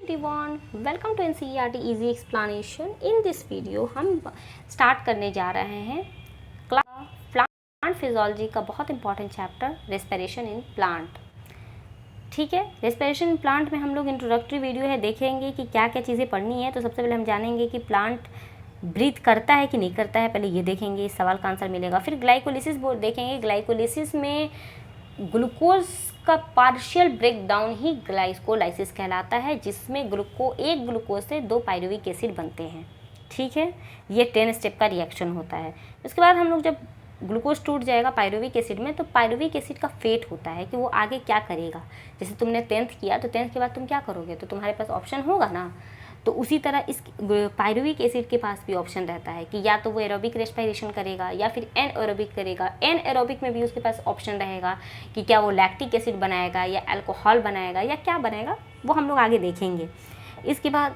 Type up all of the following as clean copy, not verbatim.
everyone, welcome to NCERT Easy Explanation. In this video हम start करने जा रहे हैं प्लांट फिजियोलॉजी का बहुत important chapter respiration in plant. ठीक है, रेस्पिरेशन इन प्लांट में हम लोग इंट्रोडक्टरी वीडियो है देखेंगे कि क्या क्या चीज़ें पढ़नी है. तो सबसे पहले हम जानेंगे कि प्लांट ब्रीथ करता है कि नहीं करता है, पहले ये देखेंगे, इस सवाल का आंसर मिलेगा. फिर ग्लाइकोलिसिस बोर्ड देखेंगे. ग्लाइकोलिसिस में ग्लूकोज का पार्शियल ब्रेकडाउन ही ग्लाइकोलाइसिस कहलाता है, जिसमें एक ग्लूकोज से 2 पायरुविक एसिड बनते हैं. ठीक है, ये 10 स्टेप का रिएक्शन होता है. उसके बाद हम लोग जब ग्लूकोज टूट जाएगा पायरुविक एसिड में, तो पायरुविक एसिड का फेट होता है कि वो आगे क्या करेगा. जैसे तुमने 10th किया तो 10th के बाद तुम क्या करोगे, तो तुम्हारे पास ऑप्शन होगा ना. तो उसी तरह इस पायरुविक एसिड के पास भी ऑप्शन रहता है कि या तो वो एरोबिक रेस्पिरेशन करेगा या फिर एनएरोबिक करेगा. एनएरोबिक में भी उसके पास ऑप्शन रहेगा कि क्या वो लैक्टिक एसिड बनाएगा या अल्कोहल बनाएगा या क्या बनाएगा, वो हम लोग आगे देखेंगे. इसके बाद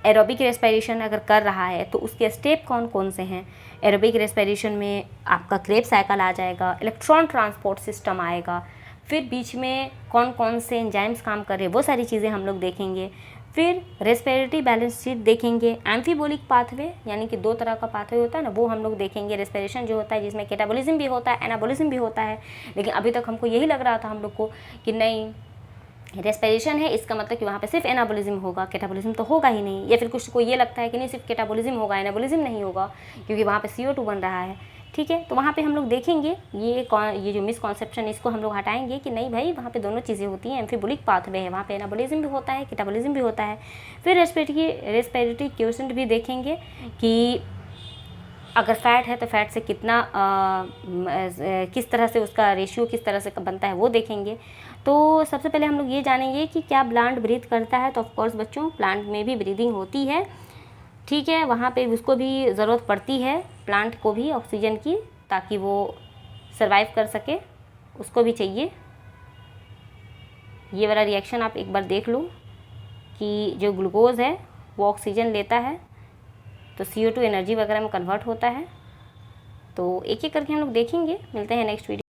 एरोबिक रेस्पिरेशन अगर कर रहा है तो उसके स्टेप कौन कौन से हैं. एरोबिक रेस्पिरेशन में आपका क्रेब्स साइकिल आ जाएगा, इलेक्ट्रॉन ट्रांसपोर्ट सिस्टम आएगा, फिर बीच में कौन कौन से एंजाइम्स काम कर रहे हैं वो सारी चीज़ें हम लोग देखेंगे. फिर रेस्पिरेटरी बैलेंस शीट देखेंगे. एम्फीबोलिक पाथवे यानी कि 2 तरह का पाथवे होता है ना, वो हम लोग देखेंगे. रेस्पिरेशन जो होता है जिसमें कैटाबोलिज्म भी होता है, एनाबोलिज्म भी होता है. लेकिन अभी तक हमको यही लग रहा था हम लोग को कि नहीं, रेस्पिरेशन है इसका मतलब कि वहाँ पे सिर्फ एनाबोलिज्म होगा, कैटाबोलिज्म तो होगा ही नहीं. या फिर कुछ को ये लगता है कि नहीं सिर्फ कैटाबोलिज्म होगा, एनाबोलिज्म नहीं होगा, क्योंकि वहाँ पे CO2 बन रहा है. ठीक है, तो वहाँ पे हम लोग देखेंगे ये जो मिसकॉन्सेप्शन इसको हम लोग हटाएंगे कि नहीं भाई, वहाँ पे दोनों चीज़ें होती हैं. एम्फीबोलिक पाथवे है, वहाँ पे एनाबोलिज्म भी होता है, कैटाबोलिज्म भी होता है. फिर रेस्पिरेटरी क्वेश्चन भी देखेंगे कि अगर फैट है तो फैट से कितना किस तरह से उसका रेशियो किस तरह से बनता है वो देखेंगे. तो सबसे पहले हम लोग ये जानेंगे कि क्या प्लांट ब्रीथ करता है. तो ऑफकोर्स बच्चों, प्लांट में भी ब्रीदिंग होती है. ठीक है, वहाँ पे उसको भी ज़रूरत पड़ती है, प्लांट को भी ऑक्सीजन की, ताकि वो सर्वाइव कर सके, उसको भी चाहिए. ये वाला रिएक्शन आप एक बार देख लो कि जो ग्लूकोज है वो ऑक्सीजन लेता है तो CO2 एनर्जी वगैरह में कन्वर्ट होता है. तो एक एक करके हम लोग देखेंगे. मिलते हैं नेक्स्ट वीडियो.